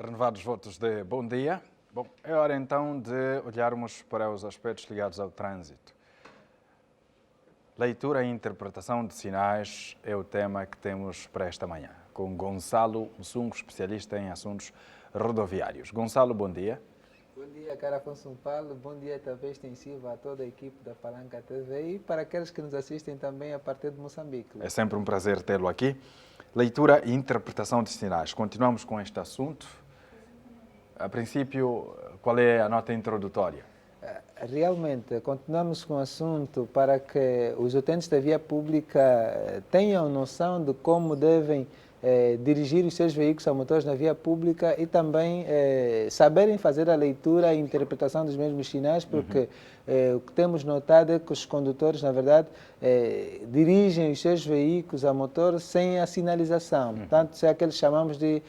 Renovados votos de bom dia. Bom, é hora então de olharmos para os aspectos ligados ao trânsito. Leitura e interpretação de sinais é o tema que temos para esta manhã, com Gonçalo Mussungo, especialista em assuntos rodoviários. Gonçalo, bom dia. Bom dia, cara Afonso Paulo. Bom dia também extensivo a toda a equipe da Palanca TV e para aqueles que nos assistem também a partir de Moçambique. É sempre um prazer tê-lo aqui. Leitura e interpretação de sinais. Continuamos com este assunto. A princípio, qual é a nota introdutória? Realmente, continuamos com o assunto para que os utentes da via pública tenham noção de como devem dirigir os seus veículos a motores na via pública e também saberem fazer a leitura e interpretação dos mesmos sinais, porque o que temos notado é que os condutores, na verdade, dirigem os seus veículos a motor sem a sinalização. Portanto, é aqueles que chamamos de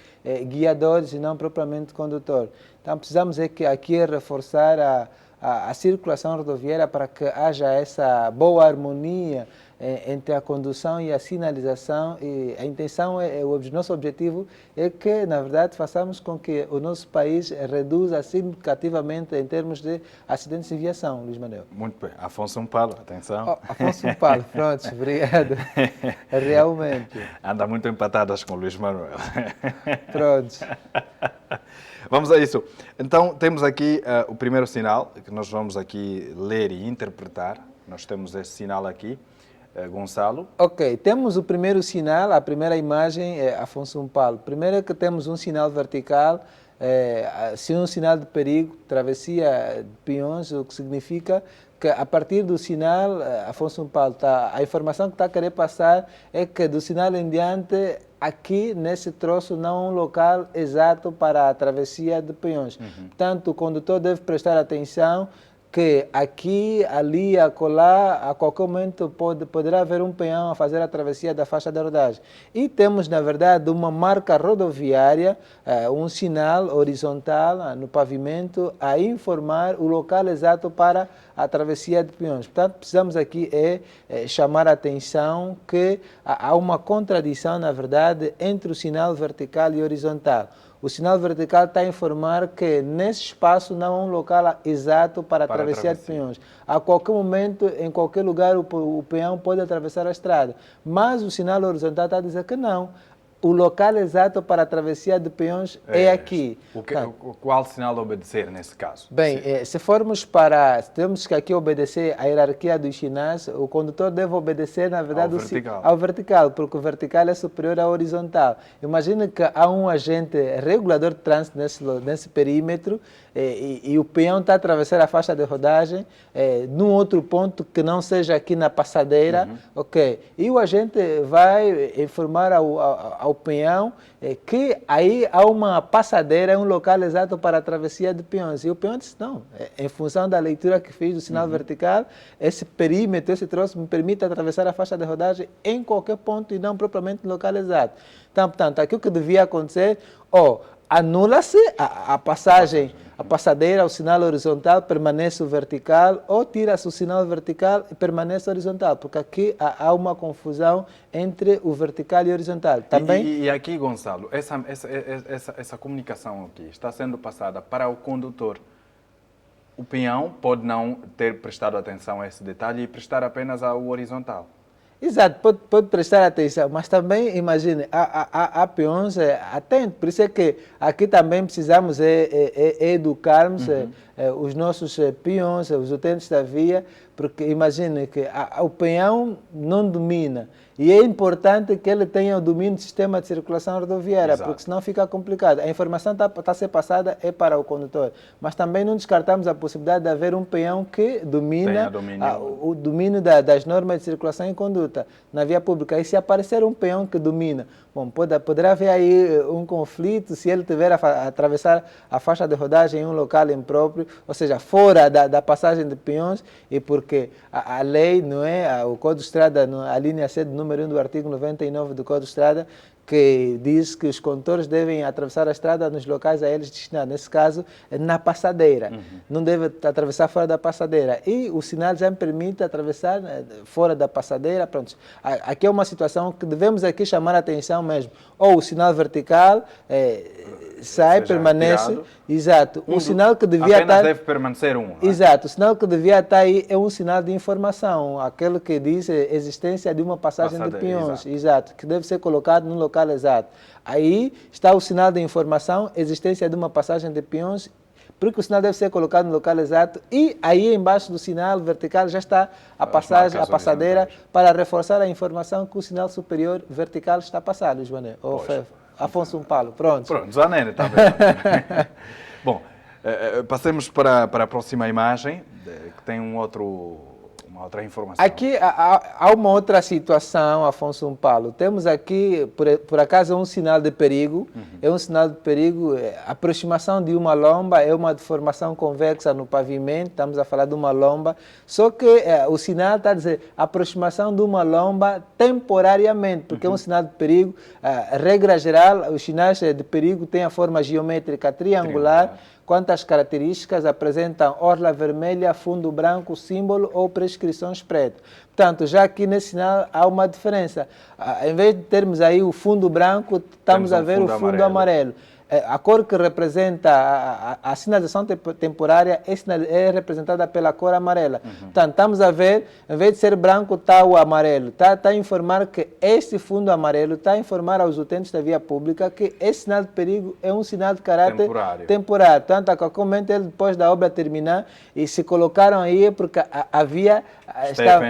guiadores e não propriamente condutor. Então, precisamos aqui reforçar a circulação rodoviária para que haja essa boa harmonia entre a condução e a sinalização, e a intenção, o nosso objetivo é que, na verdade, façamos com que o nosso país reduza significativamente em termos de acidentes de viação, Luís Manuel. Muito bem. Afonso Paulo, atenção. Oh, Afonso Paulo, pronto, obrigado. Realmente. Anda muito empatadas com o Luís Manuel. Pronto. Vamos a isso. Então, temos aqui o primeiro sinal, que nós vamos aqui ler e interpretar. Nós temos esse sinal aqui. Gonçalo. Ok, temos o primeiro sinal, a primeira imagem é Afonso Paulo. Primeiro é que temos um sinal vertical, um sinal de perigo, travessia de peões, o que significa que a partir do sinal, Afonso Paulo, a informação que está a querer passar é que do sinal em diante, aqui nesse troço não há um local exato para a travessia de peões. Portanto, o condutor deve prestar atenção que aqui, ali, acolá, a qualquer momento poderá haver um peão a fazer a travessia da faixa de rodagem. E temos, na verdade, uma marca rodoviária, um sinal horizontal no pavimento a informar o local exato para a travessia de peões. Portanto, precisamos aqui chamar a atenção que há uma contradição, na verdade, entre o sinal vertical e horizontal. O sinal vertical está a informar que nesse espaço não há um local exato para a travessia de peões. A qualquer momento, em qualquer lugar, o peão pode atravessar a estrada. Mas o sinal horizontal está a dizer que não. O local exato para a travessia de peões é aqui. Qual sinal obedecer nesse caso? Bem, se formos temos que aqui obedecer a hierarquia dos sinais, o condutor deve obedecer, na verdade, ao vertical, porque o vertical é superior ao horizontal. Imagine que há um agente regulador de trânsito nesse perímetro e o peão está a atravessar a faixa de rodagem num outro ponto que não seja aqui na passadeira, ok? E o agente vai informar ao peão que aí há uma passadeira, um local exato para a travessia de peões. E o peão disse, não, em função da leitura que fiz do sinal vertical, esse perímetro, esse troço me permite atravessar a faixa de rodagem em qualquer ponto e não propriamente no local exato. Então, portanto, aqui o que devia acontecer, anula-se a passagem, a passadeira, o sinal horizontal, permanece o vertical, ou tira-se o sinal vertical e permanece horizontal, porque aqui há uma confusão entre o vertical e o horizontal. Também... E aqui, Gonçalo, essa comunicação aqui está sendo passada para o condutor. O peão pode não ter prestado atenção a esse detalhe e prestar apenas ao horizontal. Exato, pode prestar atenção, mas também, imagine, há peões atentos, por isso é que aqui também precisamos educarmos os nossos peões, os utentes da via, porque imagine que o peão não domina, e é importante que ele tenha o domínio do sistema de circulação rodoviária, Exato. porque senão fica complicado. A informação está a ser passada para o condutor, mas também não descartamos a possibilidade de haver um peão que domina o domínio das normas de circulação e conduta na via pública. E se aparecer um peão que domina, bom, poderá haver aí um conflito se ele tiver a atravessar a faixa de rodagem em um local impróprio, ou seja, fora da passagem de peões, e porque a lei, não é, o Código de Estrada, a linha C do número 1 do artigo 99 do Código de Estrada, que diz que os condutores devem atravessar a estrada nos locais a eles destinados, nesse caso, na passadeira. Não deve atravessar fora da passadeira. E o sinal já me permite atravessar fora da passadeira. Pronto. Aqui é uma situação que devemos aqui chamar a atenção mesmo. Ou o sinal vertical sai, seja permanece. retirado. Exato. Um sinal que devia apenas estar... deve permanecer um. Não é? Exato. O sinal que devia estar aí é um sinal de informação, aquele que diz a existência de uma passagem de peões. Exato. Que deve ser colocado no local exato. Aí está o sinal de informação, existência de uma passagem de peões, porque o sinal deve ser colocado no local exato e aí embaixo do sinal vertical já está a passagem, a passadeira, para reforçar a informação que o sinal superior vertical está passado, Joané. Afonso Paulo, pronto. Pronto, Zanene, está bem. Bom, passemos para a próxima imagem, que tem uma outra informação. Aqui há uma outra situação, Afonso Paulo. Temos aqui, por acaso, um sinal de perigo. É um sinal de perigo. A aproximação de uma lomba é uma deformação convexa no pavimento. Estamos a falar de uma lomba. Só que o sinal está a dizer aproximação de uma lomba temporariamente, porque é um sinal de perigo. Regra geral, os sinais de perigo têm a forma geométrica triangular. Quantas características apresentam orla vermelha, fundo branco, símbolo ou prescrições preto. Portanto, já aqui nesse sinal há uma diferença. Em vez de termos aí o fundo branco, estamos a ver o fundo amarelo. A cor que representa a sinalização temporária é representada pela cor amarela. Portanto, estamos a ver, em vez de ser branco, está o amarelo. Está a informar que este fundo amarelo está a informar aos utentes da via pública que esse sinal de perigo é um sinal de caráter temporário. Portanto, a qualquer momento, depois da obra terminar, e se colocaram aí porque a via estava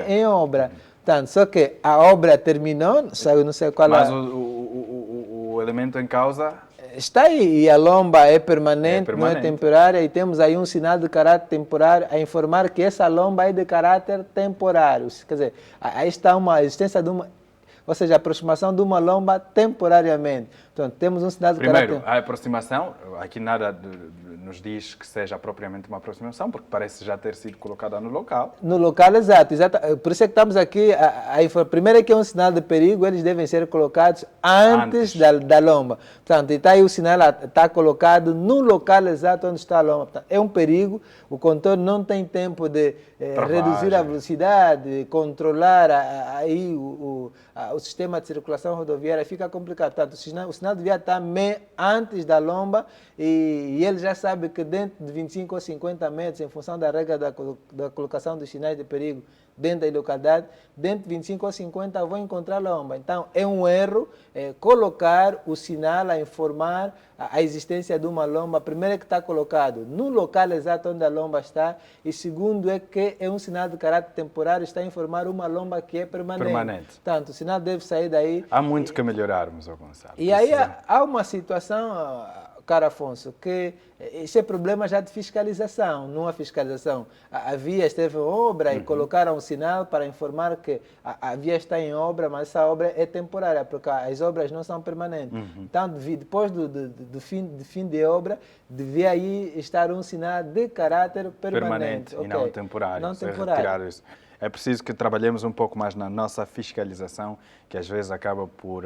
em obra. Portanto, só que a obra terminou, não sei qual Mas o elemento em causa... Está aí, e a lomba é permanente, não é temporária, e temos aí um sinal de caráter temporário a informar que essa lomba é de caráter temporário. Quer dizer, aí está a existência de uma, ou seja, a aproximação de uma lomba temporariamente. Portanto, temos um sinal de caráter... Primeiro, a aproximação, aqui nada nos diz que seja propriamente uma aproximação, porque parece já ter sido colocada no local. No local, exato. Por isso é que estamos aqui. Primeiro é que é um sinal de perigo, eles devem ser colocados antes da lomba. Portanto, está aí o sinal, está colocado no local exato onde está a lomba. Portanto, é um perigo, o condutor não tem tempo de reduzir a velocidade, controlar aí o sistema de circulação rodoviária, fica complicado. Portanto, o sinal devia estar antes da lomba e ele já sabe que dentro de 25 ou 50 metros, em função da regra da colocação dos sinais de perigo dentro da localidade, dentro de 25 ou 50 vão encontrar lomba. Então, é um erro colocar o sinal a informar a existência de uma lomba. Primeiro é que está colocado no local exato onde a lomba está e segundo é que é um sinal de caráter temporário, está a informar uma lomba que é permanente. Portanto, o sinal deve sair daí. Há muito que melhorarmos, Gonçalo. E aí há uma situação, caro Afonso, que isso é problema já de fiscalização, não há fiscalização. A via esteve em obra e colocaram um sinal para informar que a via está em obra, mas essa obra é temporária, porque as obras não são permanentes. Então, depois do fim de obra, devia aí estar um sinal de caráter permanente. E não temporário. Não temporário. É preciso que trabalhemos um pouco mais na nossa fiscalização, que às vezes acaba por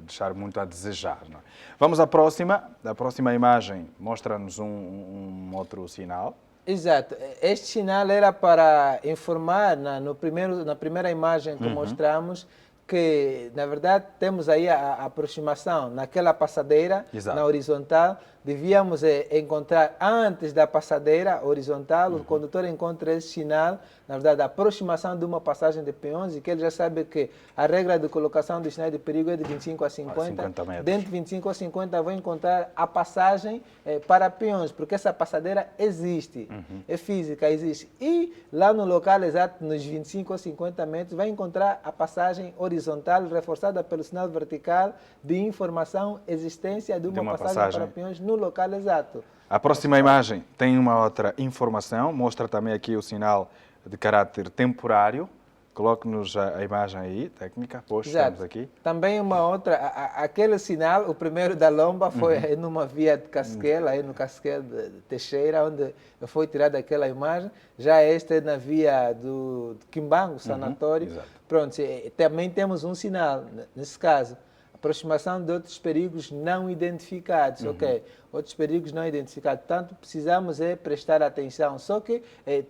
deixar muito a desejar. Não é? Vamos à próxima. A próxima imagem mostra-nos um outro sinal. Exato. Este sinal era para informar, na primeira imagem que mostramos, que, na verdade, temos aí a aproximação naquela passadeira, na horizontal. Devíamos encontrar, antes da passadeira horizontal, o condutor encontra esse sinal, na verdade, a aproximação de uma passagem de peões, e que ele já sabe que a regra de colocação dos sinais de perigo é de 25 a 50 metros. Dentro de 25 a 50 vão encontrar a passagem para peões, porque essa passadeira existe, é física, existe. E lá no local exato, nos 25 a 50 metros, vai encontrar a passagem horizontal, reforçada pelo sinal vertical de informação, existência de uma passagem para peões no local exato. A próxima imagem tem uma outra informação, mostra também aqui o sinal de caráter temporário. Coloque-nos a imagem aí, técnica, pois estamos aqui. Também uma outra, aquele sinal, o primeiro da lomba foi numa via de Casquel, aí no Casquel de Teixeira, onde foi tirada aquela imagem. Já este é na via do Quimbango, sanatório. Pronto, também temos um sinal, nesse caso. aproximação de outros perigos não identificados, ok? Outros perigos não identificados. Portanto, precisamos prestar atenção. Só que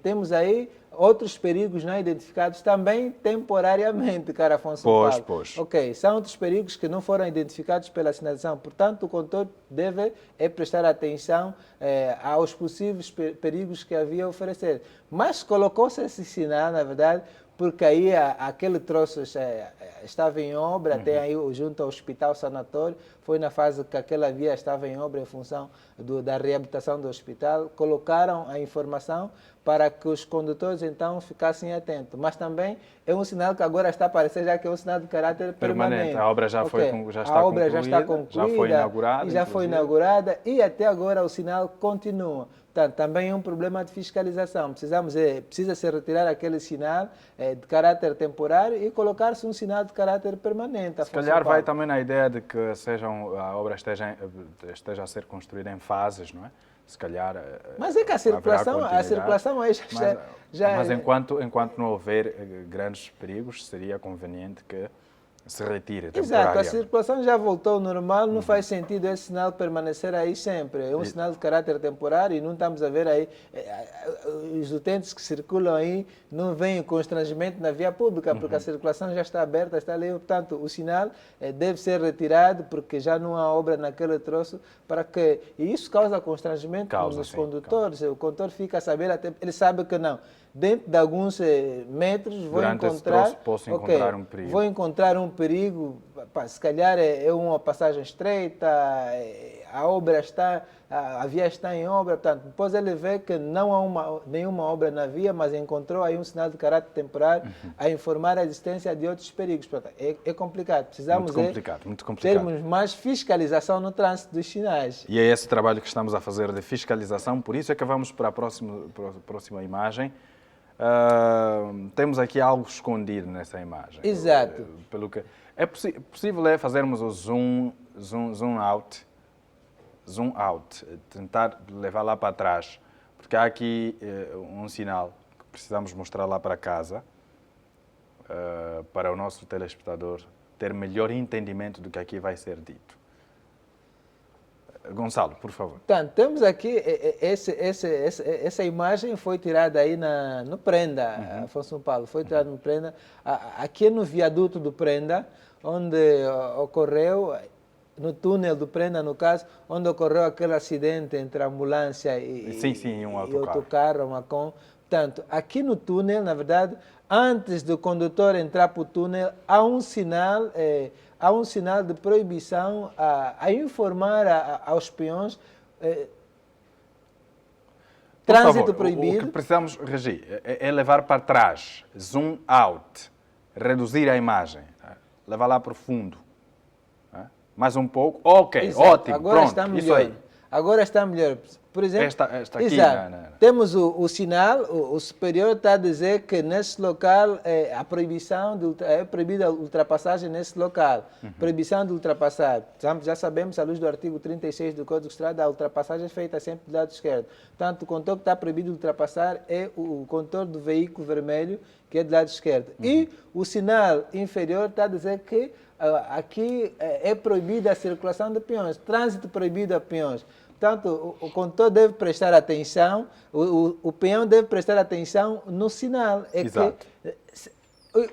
temos aí outros perigos não identificados também temporariamente, cara Afonso Paulo. Pois. Ok, são outros perigos que não foram identificados pela sinalização. Portanto, o condutor deve prestar atenção aos possíveis perigos que havia a oferecer. Mas colocou-se esse sinal, na verdade, porque aí aquele troço estava em obra, até aí junto ao hospital sanatório, foi na fase que aquela via estava em obra em função da reabilitação do hospital, colocaram a informação para que os condutores então ficassem atentos. Mas também é um sinal que agora está a aparecer, já que é um sinal de caráter permanente. A obra já está concluída, já foi inaugurada. Já foi inaugurada e até agora o sinal continua. Portanto, também é um problema de fiscalização. Precisa se retirar aquele sinal de caráter temporário e colocar-se um sinal de caráter permanente. Se calhar vai também na ideia de que a obra esteja a ser construída em fases, não é? Se calhar. Mas é que a circulação aí já. Mas enquanto não houver grandes perigos, seria conveniente que se retire temporariamente. Exato, a circulação já voltou ao normal, não faz sentido esse sinal permanecer aí sempre. É um sinal de caráter temporário e não estamos a ver aí, os utentes que circulam aí não veem constrangimento na via pública, porque a circulação já está aberta, está ali. Portanto, o sinal deve ser retirado, porque já não há obra naquele troço, e isso causa constrangimento nos condutores. O condutor fica a saber, até, ele sabe que não. Dentro de alguns metros vou encontrar um perigo. Vou encontrar um perigo, se calhar é uma passagem estreita, a via está em obra, portanto, depois ele vê que não há nenhuma obra na via, mas encontrou aí um sinal de caráter temporário a informar a existência de outros perigos. Portanto, é complicado, precisamos muito complicado. termos mais fiscalização no trânsito dos sinais. E é esse trabalho que estamos a fazer de fiscalização, por isso é que vamos para a próxima imagem. Temos aqui algo escondido nessa imagem. Exato. É possível fazermos o zoom out, tentar levar lá para trás, porque há aqui um sinal que precisamos mostrar lá para casa, para o nosso telespectador ter melhor entendimento do que aqui vai ser dito. Gonçalo, por favor. Então, temos aqui, essa imagem foi tirada aí no Prenda, Afonso Paulo, foi tirada no Prenda, aqui no viaduto do Prenda, onde ocorreu, no túnel do Prenda, no caso, onde ocorreu aquele acidente entre a ambulância e um autocarro, Macon. Portanto, aqui no túnel, na verdade, antes do condutor entrar para o túnel, há um sinal de proibição a informar aos peões trânsito proibido. O que precisamos, Regi, é levar para trás, zoom out, reduzir a imagem, levar lá para o fundo. Mais um pouco. Ok, exato. Ótimo, agora pronto, está melhor. Isso aí. Agora está melhor. Por exemplo, esta aqui, exato. Temos o sinal, o superior está a dizer que nesse local é proibida a ultrapassagem nesse local. Proibição de ultrapassar. Já sabemos, à luz do artigo 36 do Código de Estrada, a ultrapassagem é feita sempre do lado esquerdo. Portanto, o condutor que está proibido de ultrapassar é o condutor do veículo vermelho, que é do lado esquerdo. E o sinal inferior está a dizer que aqui é proibida a circulação de peões, trânsito proibido a peões. Portanto, o condutor deve prestar atenção, o peão deve prestar atenção no sinal. Exato.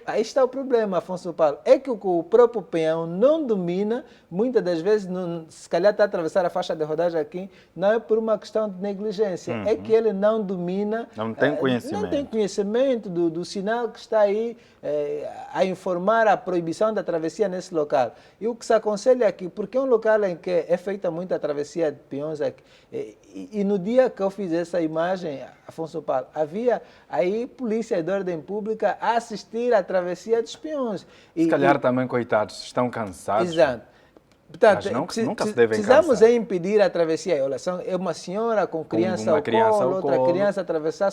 Aí está o problema, Afonso Paulo. É que o próprio peão não domina, muitas das vezes, se calhar está a atravessar a faixa de rodagem aqui, não é por uma questão de negligência, é que ele não domina. Não tem conhecimento. Não tem conhecimento do sinal que está aí a informar a proibição da travessia nesse local. E o que se aconselha aqui, porque é um local em que é feita muita travessia de peões aqui, e no dia que eu fiz essa imagem, Afonso Paulo, havia aí polícia de ordem pública a assistir à travessia dos peões. Se calhar também, coitados, estão cansados. Exato. Portanto, Mas nunca se devem precisamos cansar. impedir a travessia. Olha, é uma senhora com criança uma ao criança colo, ao outra colo. criança atravessar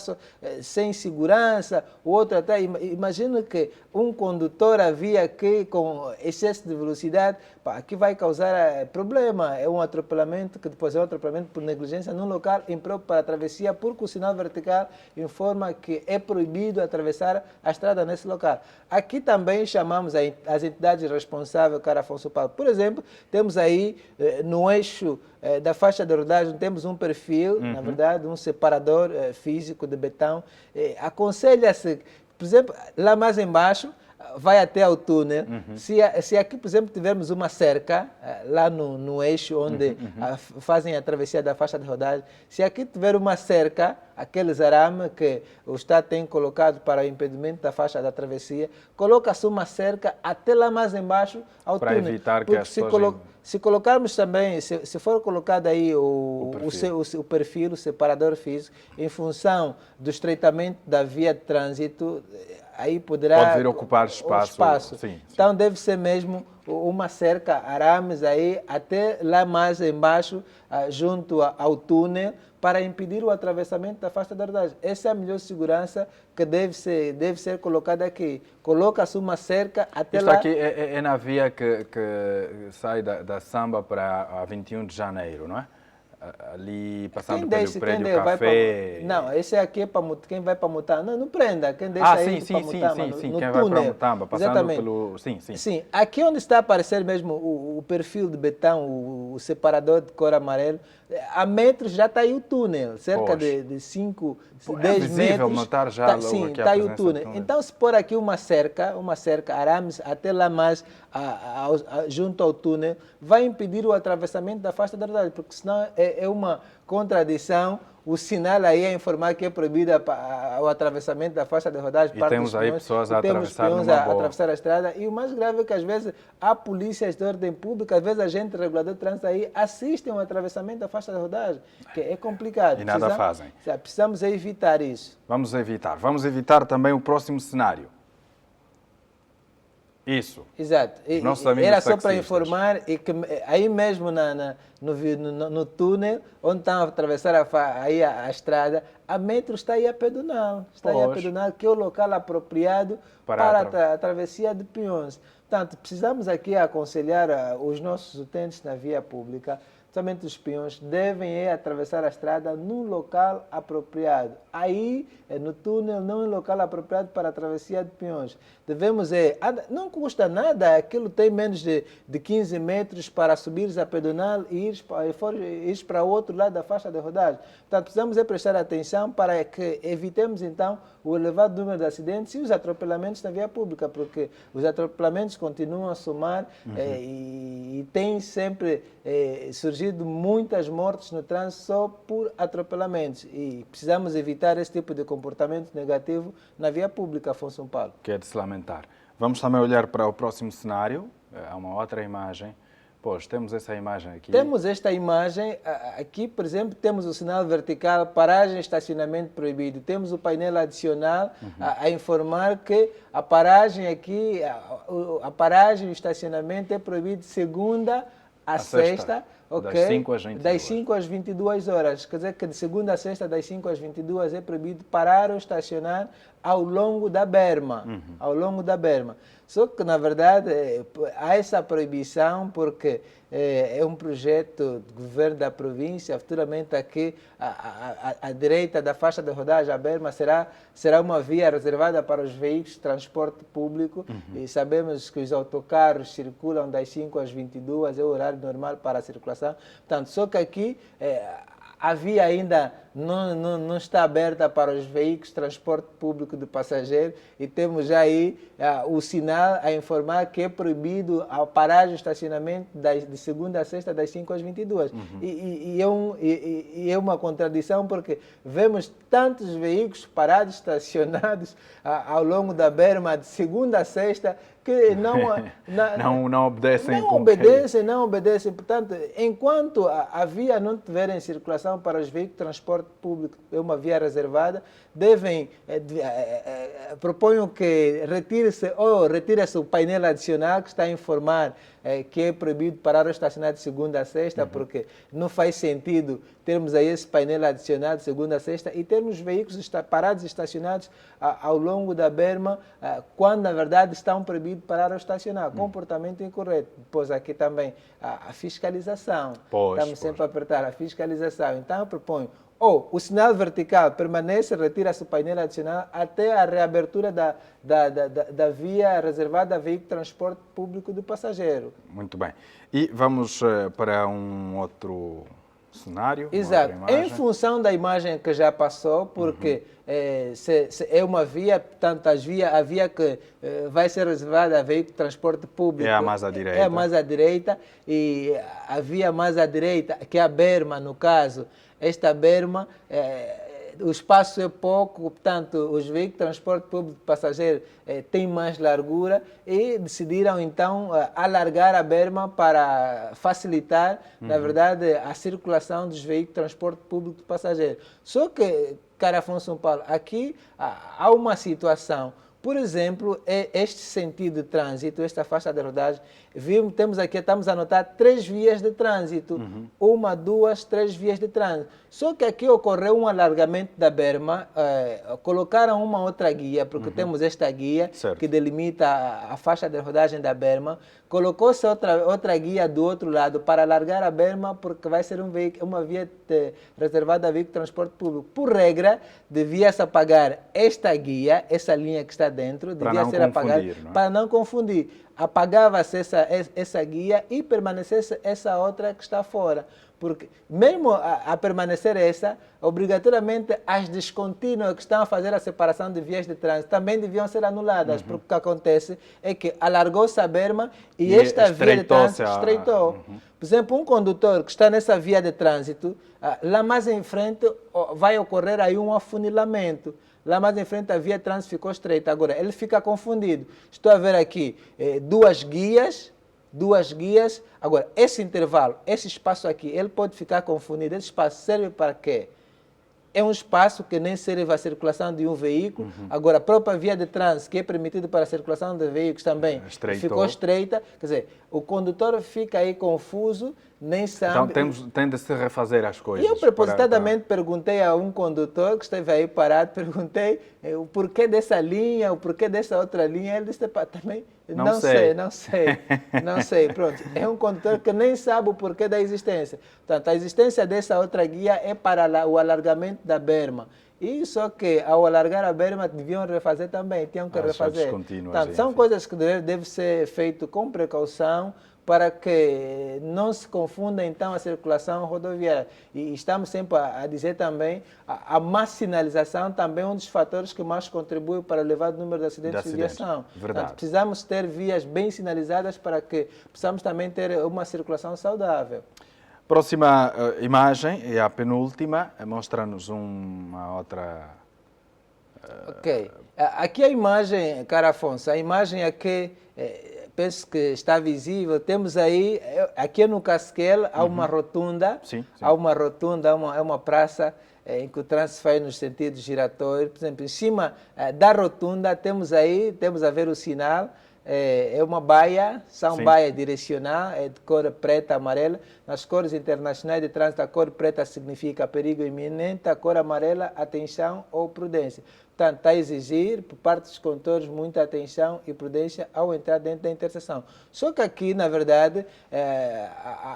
sem segurança, outra até. Imagina que um condutor havia aqui com excesso de velocidade, pá, aqui vai causar problema. É um atropelamento que depois é um atropelamento por negligência num local impróprio para a travessia, porque o sinal vertical informa que é proibido atravessar a estrada nesse local. Aqui também chamamos as entidades responsáveis, cara Afonso Paulo. Por exemplo, temos aí no eixo da faixa de rodagem, temos um perfil, na verdade, um separador físico de betão. Aconselha-se, por exemplo, lá mais embaixo, vai até ao túnel. Se aqui, por exemplo, tivermos uma cerca, lá no eixo onde fazem a travessia da faixa de rodagem, se aqui tiver uma cerca, aqueles arames que o Estado tem colocado para o impedimento da faixa da travessia, coloca-se uma cerca até lá mais embaixo ao para túnel. evitar que Porque as pessoas... se colocarmos também, se for colocado aí o perfil, o separador físico, em função do estreitamento da via de trânsito, aí poderá... Pode vir ocupar espaço. Sim. Então deve ser mesmo uma cerca, arames aí, até lá mais embaixo, junto ao túnel, para impedir o atravessamento da faixa de rodagem. Essa é a melhor segurança que deve ser colocada aqui. Coloca-se uma cerca até Isto lá... aqui é na via que sai da Samba para a 21 de janeiro, não é? Ali passando pelo prédio Café... Não, esse aqui é para quem vai para Mutamba. Não prenda, quem deixa aí para Mutamba. Sim, no quem túnel. vai para Mutamba, passando Exatamente. pelo... Sim, aqui onde está a aparecer mesmo o perfil de betão, o separador de cor amarelo, a metros já está aí o túnel, cerca de 5, 10 visível metros. notar já logo sim, aqui a está aí o presença do túnel. túnel. Então, se pôr aqui uma cerca, arames, até lá mais junto ao túnel, vai impedir o atravessamento da faixa de rodagem, porque senão é uma contradição. O sinal aí é informar que é proibido o atravessamento da faixa de rodagem. E temos aí pessoas a atravessar numa boa. Atravessar a estrada. E o mais grave é que às vezes há polícias de ordem pública, às vezes agentes regulador de trânsito aí assistem ao atravessamento da faixa de rodagem, que é complicado. E nada fazem. Precisamos evitar isso. Vamos evitar também o próximo cenário. Isso. Exato. Era só para informar e que aí mesmo no túnel, onde estão a atravessar a estrada, a metro está aí a pedonal. Que é o local apropriado para a travessia de peões. Portanto, precisamos aqui aconselhar os nossos utentes na via pública, principalmente os peões, devem atravessar a estrada num local apropriado. Aí, no túnel, não em local apropriado para a travessia de peões. Devemos não custa nada, aquilo tem menos de 15 metros para subires a pedonal e ires para o outro lado da faixa de rodagem. Portanto, precisamos prestar atenção para que evitemos, então, o elevado número de acidentes e os atropelamentos na via pública, porque os atropelamentos continuam a somar e tem sempre surgido muitas mortes no trânsito só por atropelamentos. E precisamos evitar esse tipo de comportamento negativo na via pública, Afonso Paulo. Que é de se lamentar. Vamos também olhar para o próximo cenário. Há uma outra imagem. Pois, temos essa imagem aqui. Temos esta imagem. Aqui, por exemplo, temos o sinal vertical, paragem e estacionamento proibido. Temos o painel adicional a informar que a paragem aqui, a paragem e o estacionamento é proibido de segunda a sexta, ok? Das 5 às 22 horas. Quer dizer que de segunda a sexta, das 5 às 22, é proibido parar ou estacionar ao longo da berma. Ao longo da berma. Só que, na verdade, há essa proibição porque é um projeto do governo da província. Futuramente aqui, à direita da faixa de rodagem, a berma será uma via reservada para os veículos de transporte público. E sabemos que os autocarros circulam das 5 às 22, é o horário normal para a circulação. Portanto, só que aqui a via ainda não está aberta para os veículos de transporte público de passageiros e temos já aí o sinal a informar que é proibido a paragem e estacionamento de segunda a sexta, das 5 às 22. E é uma contradição porque vemos tantos veículos parados, estacionados ao longo da berma de segunda a sexta que não obedecem. Não obedecem. Portanto, enquanto a via não estiver em circulação para os veículos de transporte transporte público, é uma via reservada, devem, proponho que retire-se o painel adicional que está a informar que é proibido parar ou estacionar de segunda a sexta, porque não faz sentido termos aí esse painel adicional de segunda a sexta e termos veículos parados e estacionados ao longo da berma, quando na verdade estão proibidos parar ou estacionar. Comportamento incorreto. Depois aqui também a fiscalização. Estamos sempre a apertar a fiscalização. Então eu proponho o sinal vertical permanece, retira-se o painel adicional até a reabertura da via reservada a veículo de transporte público de passageiro. Muito bem. E vamos para um outro cenário? Exato. Em função da imagem que já passou, porque se é uma via, portanto, a via que vai ser reservada a veículo de transporte público é a mais à direita. É a mais à direita, e a via mais à direita, que é a berma, no caso, esta berma, o espaço é pouco, portanto, os veículos de transporte público de passageiro têm mais largura e decidiram, então, alargar a berma para facilitar, na verdade, a circulação dos veículos de transporte público de passageiro. Só que, cara Afonso São Paulo, aqui há uma situação. Por exemplo, este sentido de trânsito, esta faixa de rodagem, estamos a anotar 3 vias de trânsito. 1, 2, 3 vias de trânsito. Só que aqui ocorreu um alargamento da berma, colocaram uma outra guia, porque temos esta guia que delimita a faixa de rodagem da berma, colocou-se outra guia do outro lado para alargar a berma, porque vai ser uma via reservada a veículo de transporte público. Por regra, devia-se apagar esta guia, essa linha que está dentro, devia ser apagada para não confundir. Apagava-se essa guia e permanecesse essa outra que está fora. Porque mesmo a permanecer essa, obrigatoriamente as descontínuas que estão a fazer a separação de vias de trânsito também deviam ser anuladas, porque o que acontece é que alargou-se a berma e esta via de trânsito estreitou. Por exemplo, um condutor que está nessa via de trânsito, lá mais em frente vai ocorrer aí um afunilamento. Lá mais em frente a via de trânsito ficou estreita. Agora, ele fica confundido. Estou a ver aqui duas guias. Agora, esse intervalo, esse espaço aqui, ele pode ficar confundido. Esse espaço serve para quê? É um espaço que nem serve à circulação de um veículo. Agora, a própria via de trânsito, que é permitida para a circulação de veículos também, ficou estreita. Quer dizer, o condutor fica aí confuso, nem sabe... Então, tem de se refazer as coisas. E eu, propositadamente, perguntei a um condutor que esteve aí parado, perguntei o porquê dessa linha, o porquê dessa outra linha. Ele disse, também, não sei. Pronto, é um condutor que nem sabe o porquê da existência. Portanto, a existência dessa outra guia é para o alargamento da berma. E só que, ao alargar a berma, deviam refazer também, tinham que refazer. Portanto, são coisas que devem ser feitas com precaução, para que não se confunda, então, a circulação rodoviária. E estamos sempre a dizer também, a má sinalização também é um dos fatores que mais contribui para o elevado número de acidentes de viação. Portanto, precisamos ter vias bem sinalizadas para que possamos também ter uma circulação saudável. Próxima imagem, é a penúltima, mostra-nos uma outra... Ok. Aqui a imagem, cara Afonso, a imagem aqui... penso que está visível. Temos aí, aqui no Casquel, há uma rotunda, há uma praça em que o trânsito faz nos sentidos giratórios. Por exemplo, em cima da rotunda temos a ver o sinal, é uma baia, baia direcional, é de cor preta, amarela. Nas cores internacionais de trânsito, a cor preta significa perigo iminente, a cor amarela, atenção ou prudência. Portanto, está a exigir, por parte dos condutores, muita atenção e prudência ao entrar dentro da interseção. Só que aqui, na verdade,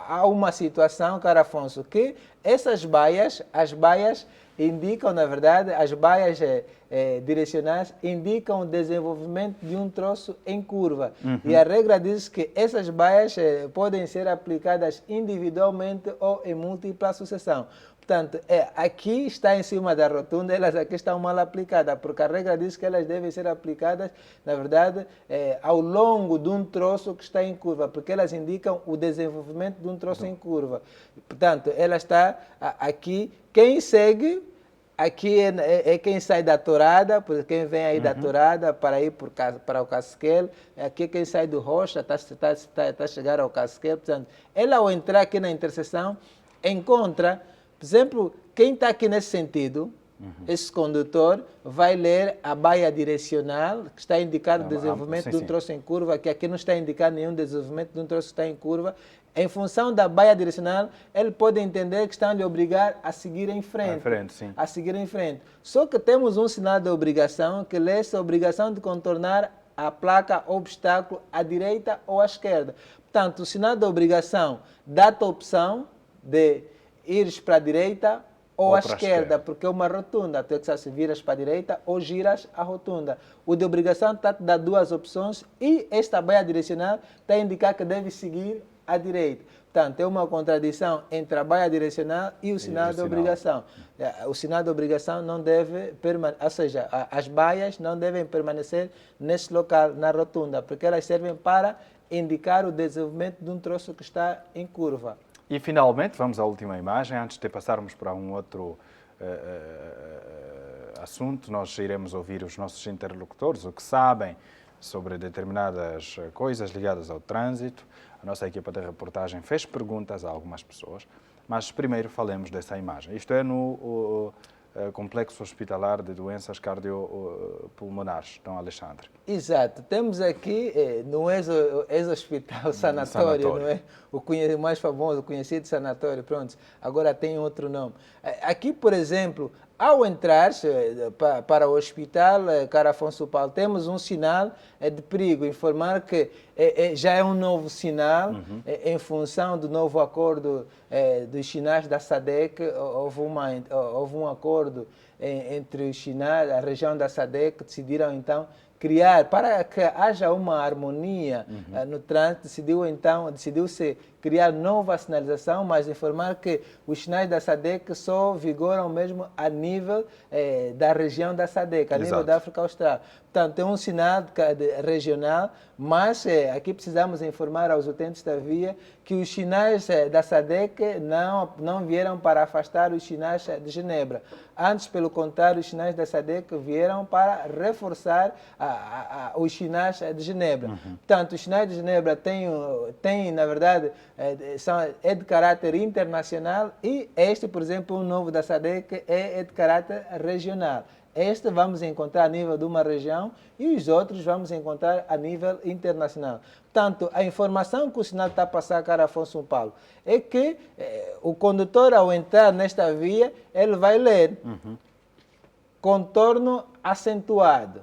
há uma situação, cara Afonso, que essas baias, as baias indicam, na verdade, as baias direcionais indicam o desenvolvimento de um troço em curva. E a regra diz que essas baias podem ser aplicadas individualmente ou em múltipla sucessão. Portanto, aqui está em cima da rotunda, elas aqui estão mal aplicadas, porque a regra diz que elas devem ser aplicadas, na verdade, ao longo de um troço que está em curva, porque elas indicam o desenvolvimento de um troço em curva. Portanto, ela está aqui, quem segue, aqui é quem sai da Torada, quem vem aí da Torada para ir para o Casquel, aqui quem sai do Rocha, está a chegar ao Casquel. Portanto, ela ao entrar aqui na interseção, encontra... Por exemplo, quem está aqui nesse sentido, esse condutor vai ler a baia direcional, que está a indicar o desenvolvimento de um troço em curva, que aqui não está a indicar nenhum desenvolvimento de um troço que está em curva. Em função da baia direcional, ele pode entender que estão a lhe obrigar a seguir em frente. A seguir em frente. Só que temos um sinal de obrigação, que lê essa obrigação de contornar a placa obstáculo à direita ou à esquerda. Portanto, o sinal de obrigação dá-te a opção de ires para a direita ou à esquerda, porque é uma rotunda. Tu é que se viras para a direita ou giras a rotunda. O de obrigação está a te dar duas opções e esta baia direcional está a indicar que deve seguir à direita. Portanto, é uma contradição entre a baia direcional e o sinal de obrigação. O sinal de obrigação não deve permanecer, ou seja, as baias não devem permanecer nesse local, na rotunda, porque elas servem para indicar o desenvolvimento de um troço que está em curva. E, finalmente, vamos à última imagem. Antes de passarmos para um outro assunto, nós iremos ouvir os nossos interlocutores, o que sabem sobre determinadas coisas ligadas ao trânsito. A nossa equipa de reportagem fez perguntas a algumas pessoas, mas primeiro falemos dessa imagem. Isto é no Complexo Hospitalar de Doenças Cardiopulmonares, Dom Alexandre. Exato. Temos aqui no ex-hospital sanatório, não é? O mais famoso, o conhecido sanatório, pronto. Agora tem outro nome. Aqui, por exemplo, ao entrar para o hospital, Caro Afonso Paulo, temos um sinal de perigo, informar que já é um novo sinal, em função do novo acordo dos sinais da SADC, houve um acordo entre os sinais, a região da SADC, que decidiram então criar, para que haja uma harmonia no trânsito, decidiu-se criar nova sinalização, mas informar que os sinais da SADC só vigoram mesmo a nível da região da SADC, a nível da África Austral. Portanto, é um sinal regional, mas aqui precisamos informar aos utentes da via que os sinais da SADC não vieram para afastar os sinais de Genebra. Antes, pelo contrário, os sinais da SADC vieram para reforçar os sinais de Genebra. Portanto, os sinais de Genebra têm na verdade, é de caráter internacional e este, por exemplo, o novo da SADC é de caráter regional. Este vamos encontrar a nível de uma região e os outros vamos encontrar a nível internacional. Portanto, a informação que o sinal está a passar, Caro Afonso Paulo, é que o condutor, ao entrar nesta via, ele vai ler contorno acentuado.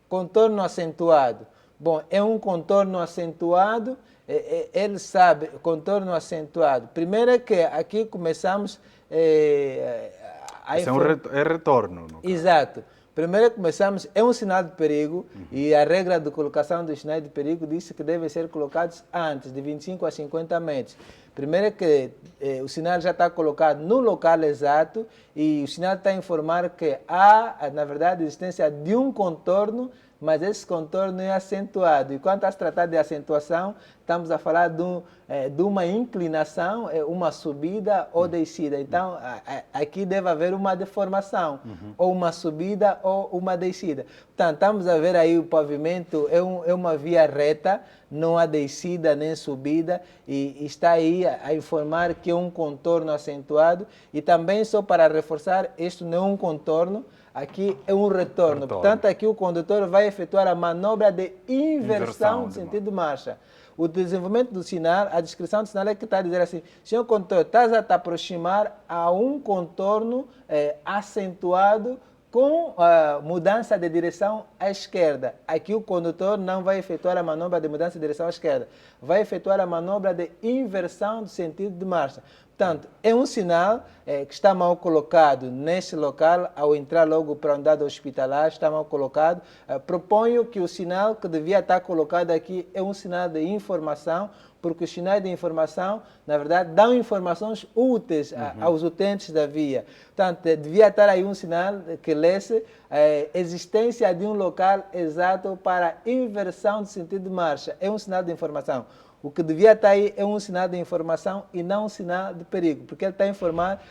Contorno acentuado. Bom, é um contorno acentuado, ele sabe, contorno acentuado. Primeiro é que aqui começamos é retorno. Exato. Primeiro começamos, é um sinal de perigo e a regra de colocação dos sinais de perigo diz que devem ser colocados antes, de 25 a 50 metros. Primeiro é que o sinal já está colocado no local exato e o sinal está a informar que há, na verdade, a existência de um contorno, mas esse contorno é acentuado. E quando a se tratar de acentuação, estamos a falar de uma inclinação, uma subida ou descida. Então, aqui deve haver uma deformação, ou uma subida ou uma descida. Portanto, estamos a ver aí o pavimento, é uma via reta, não há descida nem subida, e está aí a informar que é um contorno acentuado. E também, só para reforçar, isto não é um contorno, aqui é um retorno. Portanto, aqui o condutor vai efetuar a manobra de inversão de sentido de marcha. O desenvolvimento do sinal, a descrição do sinal é que está a dizer assim: senhor condutor, estás a te aproximar a um contorno acentuado com mudança de direção à esquerda. Aqui o condutor não vai efetuar a manobra de mudança de direção à esquerda, vai efetuar a manobra de inversão do sentido de marcha. Portanto, é um sinal que está mal colocado neste local, ao entrar logo para a unidade hospitalar, está mal colocado. Proponho que o sinal que devia estar colocado aqui é um sinal de informação, porque os sinais de informação, na verdade, dão informações úteis aos utentes da via. Portanto, devia estar aí um sinal que lesse a existência de um local exato para inversão de sentido de marcha. É um sinal de informação. O que devia estar aí é um sinal de informação e não um sinal de perigo, porque ele está a informar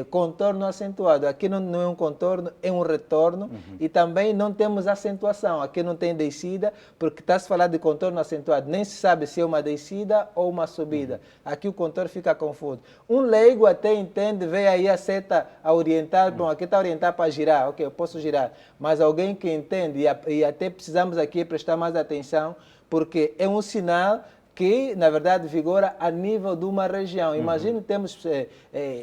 contorno acentuado. Aqui não é um contorno, é um retorno, e também não temos acentuação. Aqui não tem descida, porque está-se a falar de contorno acentuado. Nem se sabe se é uma descida ou uma subida. Aqui o contorno fica confuso. Um leigo até entende, vê aí a seta a orientar, bom, aqui está a orientar para girar, ok, eu posso girar. Mas alguém que entende, e até precisamos aqui prestar mais atenção, porque é um sinal que, na verdade, vigora a nível de uma região. Imagine, temos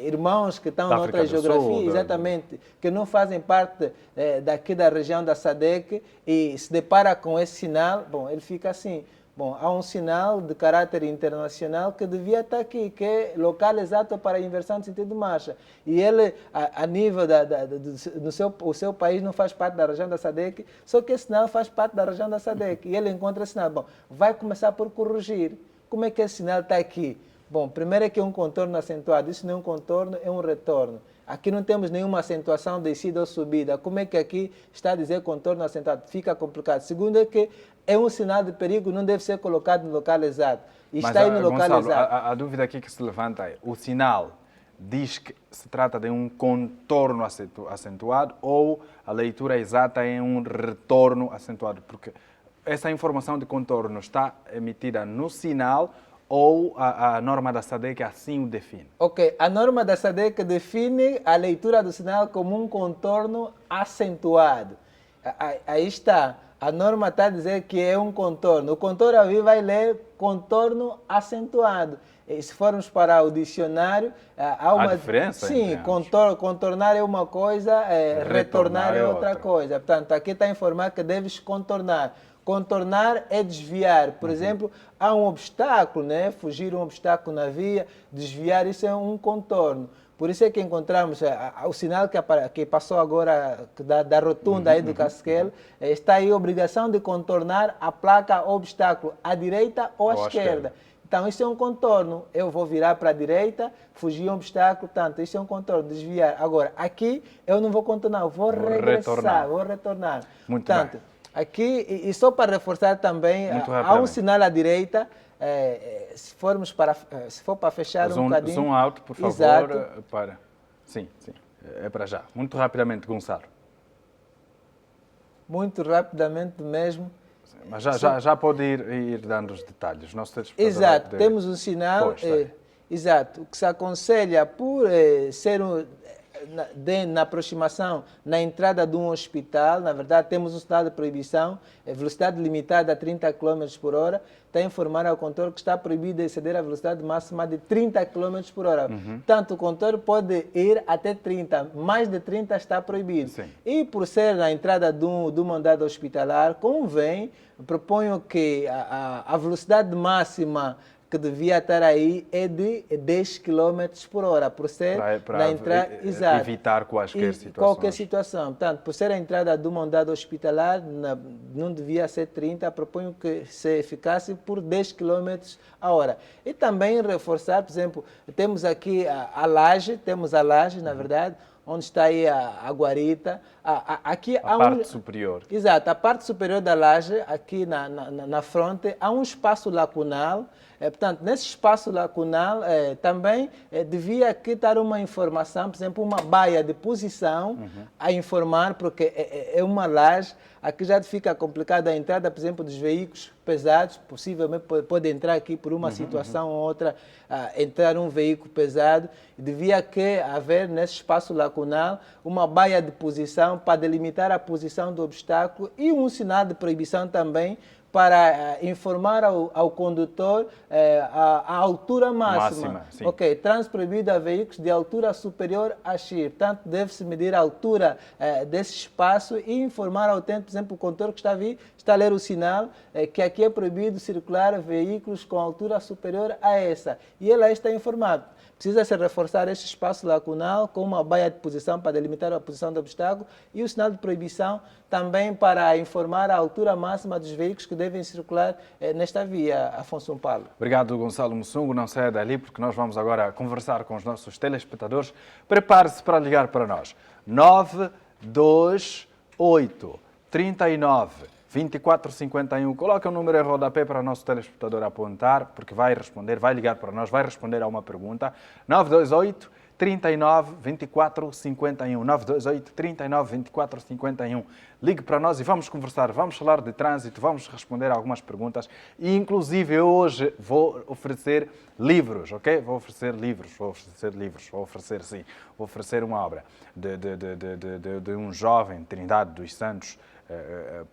irmãos que estão noutra geografia, exatamente, que não fazem parte daqui da região da SADC e se depara com esse sinal, bom, ele fica assim. Bom, há um sinal de caráter internacional que devia estar aqui, que é local exato para a inversão de sentido de marcha. E ele, a nível o seu país não faz parte da região da SADC, só que esse sinal faz parte da região da SADC. E ele encontra esse sinal. Bom, vai começar por corrigir. Como é que esse sinal está aqui? Bom, primeiro é que é um contorno acentuado. Isso não é um contorno, é um retorno. Aqui não temos nenhuma acentuação, descida ou subida. Como é que aqui está a dizer contorno acentuado? Fica complicado. Segundo é que é um sinal de perigo, não deve ser colocado no local exato. E está aí no local Gonçalo, exato. a dúvida aqui que se levanta é, o sinal diz que se trata de um contorno acentuado ou a leitura exata é um retorno acentuado? Porque essa informação de contorno está emitida no sinal ou a norma da SADC assim o define? Ok, a norma da SADC define a leitura do sinal como um contorno acentuado. Aí está, a norma está a dizer que é um contorno. O contorno ali vai ler contorno acentuado. E se formos para o dicionário, há uma diferença? Sim, contornar é uma coisa, retornar é outra coisa. Portanto, aqui está a informar que deves contornar. Contornar é desviar. Por exemplo, há um obstáculo, né? Fugir um obstáculo na via, desviar, isso é um contorno. Por isso é que encontramos o sinal que passou agora da rotunda aí do Casquel, está aí a obrigação de contornar a placa obstáculo à direita ou à esquerda. Então, isso é um contorno. Eu vou virar para a direita, fugir um obstáculo, tanto. Isso é um contorno, desviar. Agora, aqui eu não vou contornar, eu vou regressar, vou retornar. Muito Portanto, bem. Aqui, e só para reforçar também, há um sinal à direita, se for para fechar um bocadinho. Zoom out, por favor. Exato. Sim, é para já. Muito rapidamente, Gonçalo. Muito rapidamente mesmo. Mas já pode ir dando os detalhes. Exato, temos um sinal, exato, que se aconselha por ser na aproximação, na entrada de um hospital, na verdade temos um sinal de proibição, velocidade limitada a 30 km por hora, está a informar ao condutor que está proibido exceder a velocidade máxima de 30 km por hora. Portanto, o condutor pode ir até 30, mais de 30 está proibido. Sim. E por ser na entrada de uma unidade hospitalar, convém, proponho que a velocidade máxima que devia estar aí é de 10 km por hora, por ser na entrada, evitar quaisquer situações. Qualquer situação. Portanto, por ser a entrada de uma unidade hospitalar, não devia ser 30, proponho que se ficasse por 10 km a hora. E também reforçar, por exemplo, temos aqui a laje, na verdade, onde está aí a guarita. Aqui a parte superior. Exato, a parte superior da laje, aqui na fronte, há um espaço lacunal. Portanto, nesse espaço lacunal também devia aqui estar uma informação, por exemplo, uma baia de posição a informar, porque é uma laje. Aqui já fica complicada a entrada, por exemplo, dos veículos pesados. Possivelmente pode entrar aqui por uma situação ou outra, entrar um veículo pesado. Devia haver nesse espaço lacunal uma baia de posição para delimitar a posição do obstáculo e um sinal de proibição também para informar ao condutor a altura máxima. Ok, trânsito proibido a veículos de altura superior a X. Portanto, deve-se medir a altura desse espaço e informar ao utente, por exemplo, o condutor que está a ler o sinal, que aqui é proibido circular veículos com altura superior a essa. E ele aí está informado. Precisa-se reforçar este espaço lacunal com uma baia de posição para delimitar a posição do obstáculo e o sinal de proibição também para informar a altura máxima dos veículos que devem circular nesta via, Afonso Paulo. Obrigado, Gonçalo Mussungo. Não saia dali porque nós vamos agora conversar com os nossos telespectadores. Prepare-se para ligar para nós. 928 39 2451. Coloca o número em rodapé para o nosso telespectador apontar, porque vai responder, vai ligar para nós, vai responder a uma pergunta. 928 39 24 51. 928 39 24 51. Ligue para nós e vamos conversar, vamos falar de trânsito, vamos responder a algumas perguntas. E, inclusive, eu hoje vou oferecer livros, ok? Vou oferecer uma obra de um jovem, Trindade dos Santos,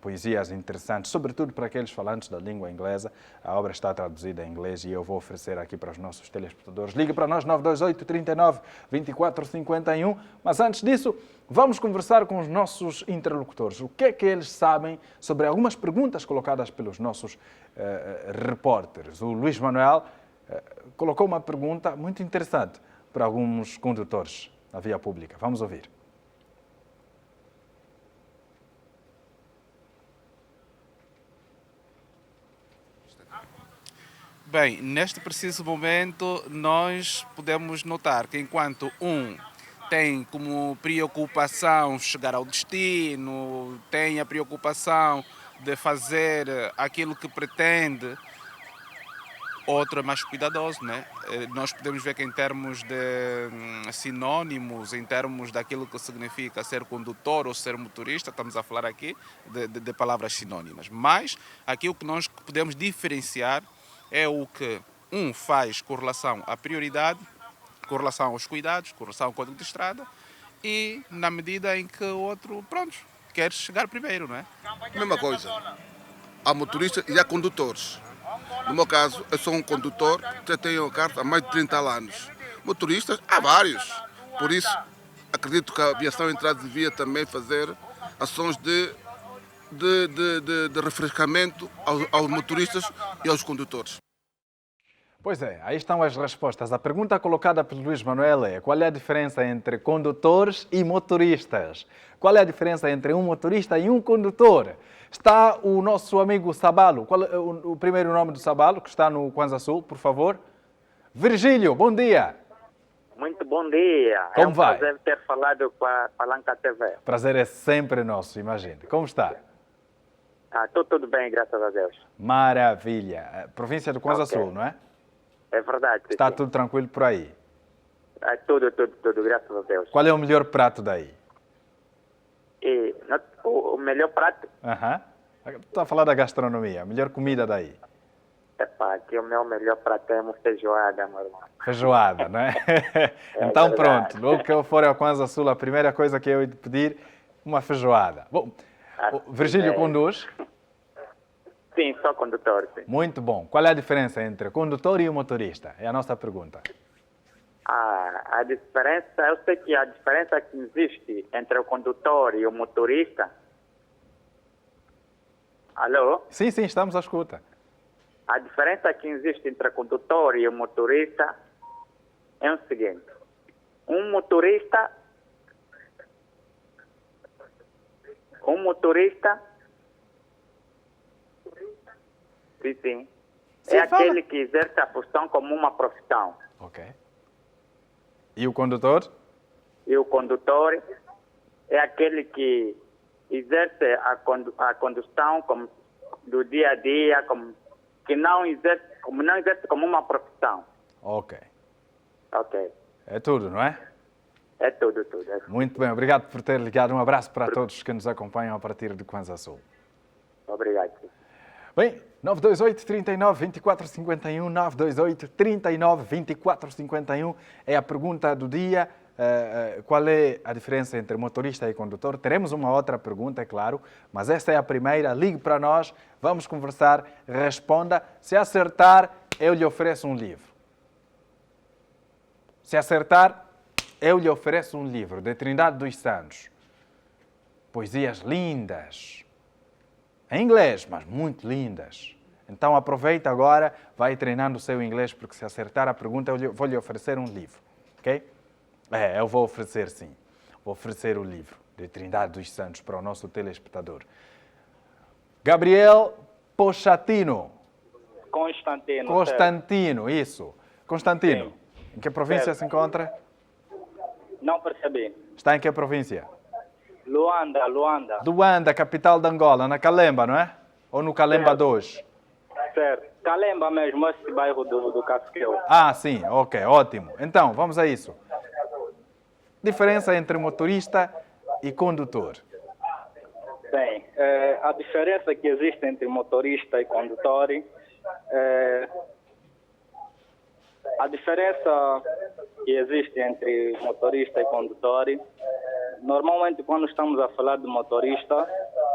poesias interessantes, sobretudo para aqueles falantes da língua inglesa. A obra está traduzida em inglês e eu vou oferecer aqui para os nossos telespectadores. Ligue para nós, 928 39 24 51. Mas antes disso, vamos conversar com os nossos interlocutores. O que é que eles sabem sobre algumas perguntas colocadas pelos nossos repórteres? O Luís Manuel colocou uma pergunta muito interessante para alguns condutores na via pública. Vamos ouvir. Bem, neste preciso momento, nós podemos notar que enquanto tem como preocupação chegar ao destino, tem a preocupação de fazer aquilo que pretende, outro é mais cuidadoso, né? Nós podemos ver que em termos de sinónimos, em termos daquilo que significa ser condutor ou ser motorista, estamos a falar aqui de palavras sinónimas. Mas aqui o que nós podemos diferenciar é o que faz com relação à prioridade, com relação aos cuidados, com relação ao código de estrada e na medida em que o outro, quer chegar primeiro, não é? Mesma coisa. Há motoristas e há condutores. No meu caso, eu sou um condutor que tenho a carta há mais de 30 anos. Motoristas, há vários. Por isso, acredito que a aviação entrada devia também fazer ações de refrescamento aos motoristas e aos condutores. Pois é, aí estão as respostas. A pergunta colocada pelo Luís Manuel é: qual é a diferença entre condutores e motoristas? Qual é a diferença entre um motorista e um condutor? Está o nosso amigo Sabalo. Qual é o primeiro nome do Sabalo, que está no Kwanza Sul, por favor? Virgílio, bom dia. Muito bom dia. Como vai? É um prazer ter falado com a Palanca TV. Prazer é sempre nosso, imagine. Como está? Estou tudo bem, graças a Deus. Maravilha. Província do Kwanza Sul, não é? É verdade. Está sim. tudo tranquilo por aí? Tudo, graças a Deus. Qual é o melhor prato daí? O melhor prato? Estou a falar da gastronomia. A melhor comida daí? Aqui o meu melhor prato é uma feijoada, meu irmão. Feijoada, não é? Então verdade. pronto, logo que eu for ao Kwanza Sul, a primeira coisa que eu ia pedir, uma feijoada. Bom, o Virgílio conduz? Sim, sou condutor, sim. Muito bom. Qual é a diferença entre o condutor e o motorista? É a nossa pergunta. A diferença, eu sei que a diferença que existe entre o condutor e o motorista... Alô? Sim, estamos à escuta. A diferença que existe entre o condutor e o motorista é o seguinte. Um motorista sim, é aquele que exerce a função como uma profissão. Ok. E o condutor? E o condutor é aquele que exerce a condução como do dia a dia, como não exerce como uma profissão. Ok. Ok. É tudo, não é? É tudo. Muito bem, obrigado por ter ligado. Um abraço para todos que nos acompanham a partir de Kwanza Sul. Obrigado. Bem, 928 39 24 51, 928 39 24 51 é a pergunta do dia. Qual é a diferença entre motorista e condutor? Teremos uma outra pergunta, é claro, mas esta é a primeira. Ligue para nós, vamos conversar, responda. Se acertar, eu lhe ofereço um livro. Se acertar, eu lhe ofereço um livro de Trindade dos Santos. Poesias lindas. Em inglês, mas muito lindas. Então aproveita agora, vai treinando o seu inglês, porque se acertar a pergunta, eu vou lhe oferecer um livro. Ok? Eu vou oferecer sim. Vou oferecer o livro de Trindade dos Santos para o nosso telespectador. Gabriel Pochatino. Constantino, isso. Constantino, sim. Em que província se encontra? Não percebi. Está em que província? Luanda, Luanda. Luanda, capital de Angola, na Calemba, não é? Ou no Calemba 2? Certo. Calemba mesmo, esse bairro do Casqueu. Ah, sim, ok, ótimo. Então, vamos a isso. Diferença entre motorista e condutor. Bem, a diferença que existe entre motorista e condutor, a diferença que existe entre motorista e condutor, normalmente quando estamos a falar de motorista,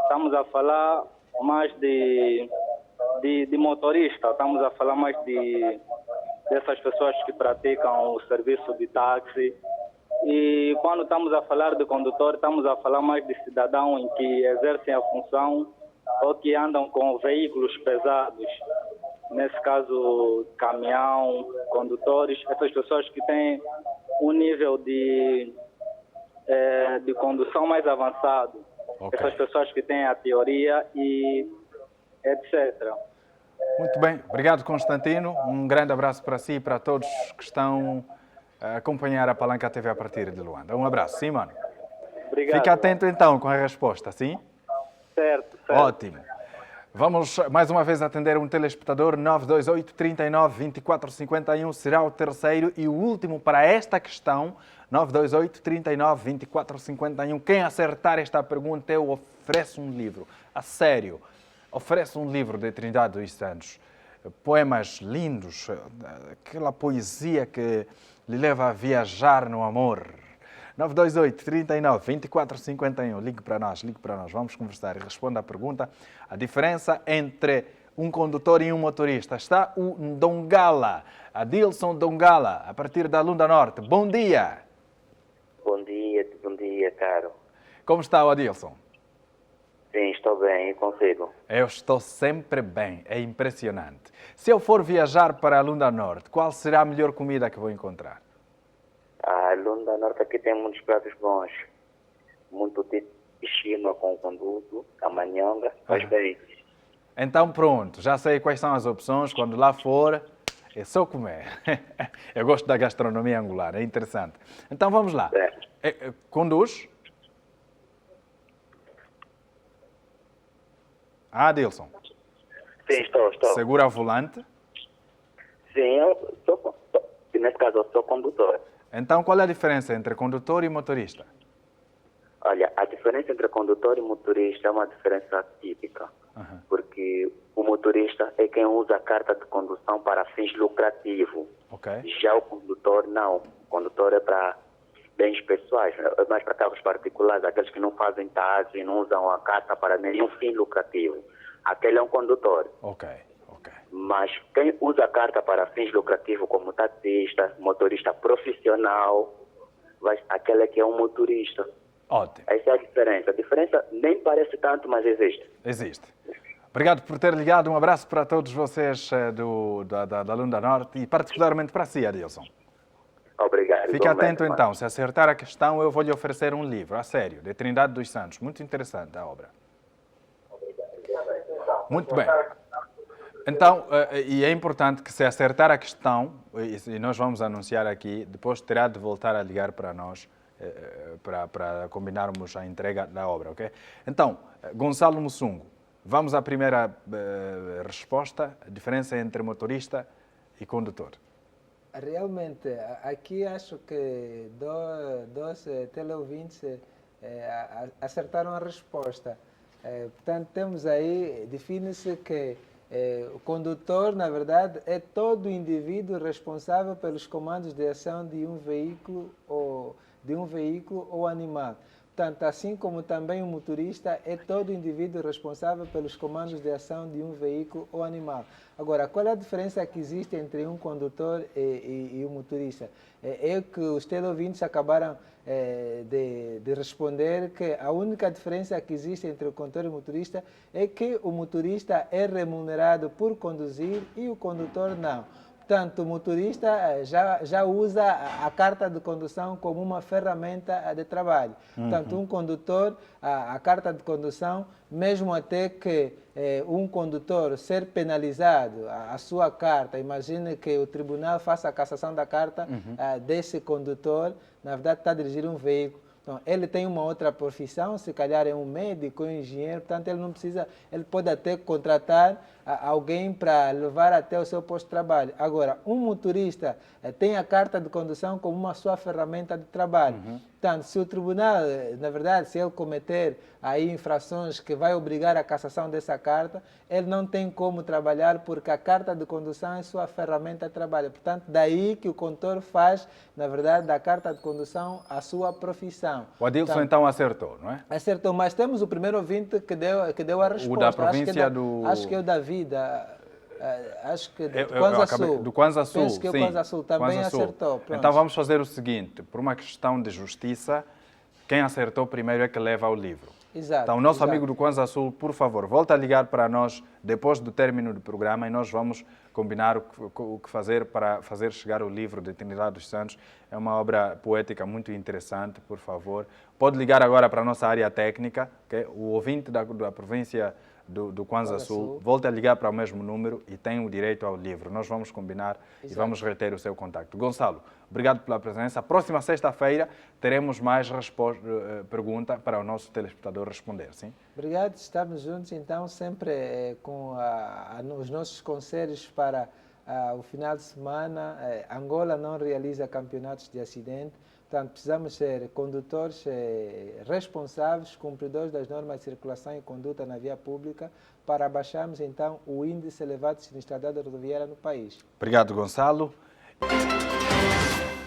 estamos a falar mais de motorista, estamos a falar mais dessas pessoas que praticam o serviço de táxi. E quando estamos a falar de condutor, estamos a falar mais de cidadão em que exercem a função ou que andam com veículos pesados. Nesse caso, caminhão, condutores, essas pessoas que têm um nível de condução mais avançado. Ok. Essas pessoas que têm a teoria e etc. Muito bem, obrigado Constantino. Um grande abraço para si e para todos que estão a acompanhar a Palanca TV a partir de Luanda. Um abraço, sim, mano. Obrigado. Fica atento então com a resposta, sim? Certo. Ótimo. Vamos mais uma vez atender um telespectador. 928 39 24 51 será o terceiro e o último para esta questão. 928 39 24 51. Quem acertar esta pergunta, eu ofereço um livro. A sério, ofereço um livro de Trindade dos Santos. Poemas lindos, aquela poesia que lhe leva a viajar no amor. 928 39 24 51. Ligue para nós, vamos conversar e responda à pergunta. A diferença entre um condutor e um motorista. Está o Ndongala, Adilson Ndongala, a partir da Lunda Norte. Bom dia! Bom dia, caro. Como está o Adilson? Sim, estou bem, e consigo? Eu estou sempre bem, é impressionante. Se eu for viajar para a Lunda Norte, qual será a melhor comida que vou encontrar? A Lunda Norte aqui tem muitos pratos bons. Muito tipo de chima com conduto, camanhanga, faz bem. Então pronto, já sei quais são as opções. Quando lá for, é só comer. Eu gosto da gastronomia angolana, é interessante. Então vamos lá. Conduz? Adilson. Sim, estou. Segura o volante? Sim, eu sou, nesse caso eu sou condutor. Então qual é a diferença entre condutor e motorista? Olha, a diferença entre condutor e motorista é uma diferença típica. Porque o motorista é quem usa a carta de condução para fins lucrativos. Ok. Já o condutor não. O condutor é para bens pessoais, é mais para carros particulares, aqueles que não fazem táxi e não usam a carta para nenhum fim lucrativo. Aquele é um condutor. Ok. Mas quem usa a carta para fins lucrativos, como taxista, motorista profissional, aquele que é um motorista. Ótimo. Essa é a diferença. A diferença nem parece tanto, mas existe. Existe. Obrigado por ter ligado. Um abraço para todos vocês da Lunda Norte e particularmente para si, Adilson. Obrigado. Fique atento então. Se acertar a questão, eu vou lhe oferecer um livro, a sério, de Trindade dos Santos. Muito interessante a obra. Muito bem. Então, e é importante que se acertar a questão, e nós vamos anunciar aqui, depois terá de voltar a ligar para nós, para combinarmos a entrega da obra, ok? Então, Gonçalo Mussungo, vamos à primeira resposta, a diferença entre motorista e condutor. Realmente, aqui acho que dois teleouvintes acertaram a resposta. Portanto, temos aí, define-se que o condutor, na verdade, é todo indivíduo responsável pelos comandos de ação de um veículo ou animal. Portanto, assim como também o motorista é todo indivíduo responsável pelos comandos de ação de um veículo ou animal. Agora, qual é a diferença que existe entre um condutor e um motorista? É que os teleouvintes acabaram de responder que a única diferença que existe entre o condutor e o motorista é que o motorista é remunerado por conduzir e o condutor não. Portanto, o motorista já usa a carta de condução como uma ferramenta de trabalho. Portanto, um condutor, a carta de condução, mesmo até que um condutor ser penalizado, a sua carta, imagine que o tribunal faça a cassação da carta desse condutor, na verdade está a dirigir um veículo. Então, ele tem uma outra profissão, se calhar é um médico, um engenheiro, portanto, ele não precisa, ele pode até contratar alguém para levar até o seu posto de trabalho. Agora, um motorista tem a carta de condução como uma sua ferramenta de trabalho. Portanto, se o tribunal, na verdade, se ele cometer aí infrações que vai obrigar a cassação dessa carta, ele não tem como trabalhar porque a carta de condução é sua ferramenta de trabalho. Portanto, daí que o condutor faz, na verdade, da carta de condução a sua profissão. O Adilson então acertou, não é? Acertou, mas temos o primeiro ouvinte que deu a resposta. O da província do... Acho que é o da vida. Acho que do Kwanza Sul. Penso que o Kwanza Sul também acertou. Pronto. Então vamos fazer o seguinte, por uma questão de justiça, quem acertou primeiro é que leva o livro. Exato. Então o nosso amigo do Kwanza Sul, por favor, volta a ligar para nós depois do término do programa e nós vamos combinar o que fazer para fazer chegar o livro de Trinidade dos Santos. É uma obra poética muito interessante, por favor. Pode ligar agora para a nossa área técnica, okay? O ouvinte da província do Kwanza Sul, volta a ligar para o mesmo número e tem o direito ao livro. Nós vamos combinar e vamos reter o seu contacto. Gonçalo, obrigado pela presença. Próxima sexta-feira teremos mais pergunta para o nosso telespectador responder, sim? Obrigado, estamos juntos então sempre com os nossos conselhos para o final de semana. Angola não realiza campeonatos de acidente. Portanto, precisamos ser condutores responsáveis, cumpridores das normas de circulação e conduta na via pública, para abaixarmos, então, o índice elevado de sinistralidade rodoviária no país. Obrigado, Gonçalo.